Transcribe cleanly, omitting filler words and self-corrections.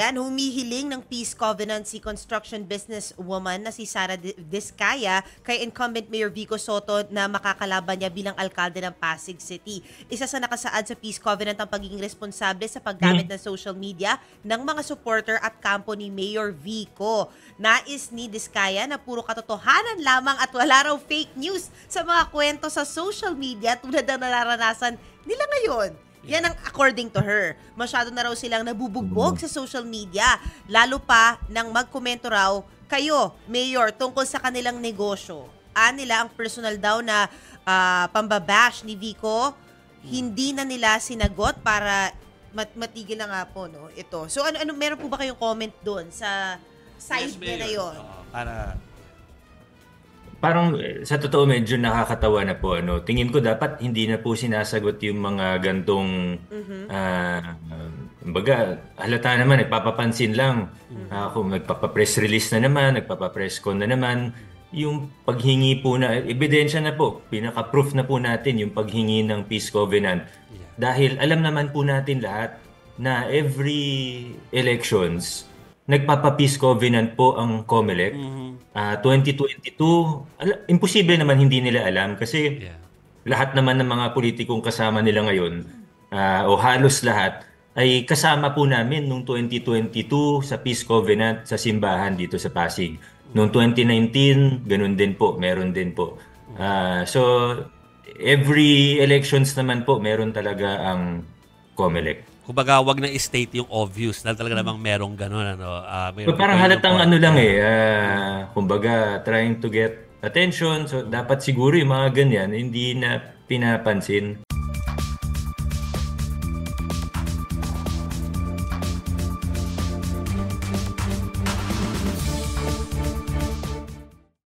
Ayan, humihiling ng peace covenant si construction businesswoman na si Sara Diskaya kay incumbent Mayor Vico Soto na makakalaban niya bilang alkalde ng Pasig City. Isa sa nakasaad sa peace covenant ang pagiging responsable sa paggamit ng social media ng mga supporter at kampo ni Mayor Vico. Nais ni Diskaya na puro katotohanan lamang at wala raw fake news sa mga kwento sa social media tulad ng nararanasan nila ngayon. Yan ang according to her. Masyado na raw silang nabubugbog sa social media. Lalo pa nang magkomento raw, kayo, Mayor, tungkol sa kanilang negosyo. Nila ang personal daw na pambabash ni Vico, hindi na nila sinagot para matigil na nga po, no? Ito. So ano meron po ba kayong comment doon sa side niya na yun? Parang sa totoo medyo nakakatawa na po. Tingin ko dapat hindi na po sinasagot yung mga gantong kumbaga, halata naman, nagpapapansin lang. Kung nagpapapress release na naman, nagpapapress con na naman, yung paghingi po na, ebidensya na po, pinaka-proof na po natin yung paghingi ng peace covenant. Dahil alam naman po natin lahat na every elections, nagpapa-peace covenant po ang COMELEC. 2022, imposible naman hindi nila alam kasi lahat naman ng mga politikong kasama nila ngayon, o halos lahat, ay kasama po namin noong 2022 sa peace covenant sa simbahan dito sa Pasig. Noong 2019, ganun din po, meron din po. So, every elections naman po, meron talaga ang COMELEC. Kumbaga, wag na state yung obvious dahil talaga namang merong gano'n. Parang halatang lang kumbaga, trying to get attention. So, dapat siguro yung mga ganyan, hindi na pinapansin.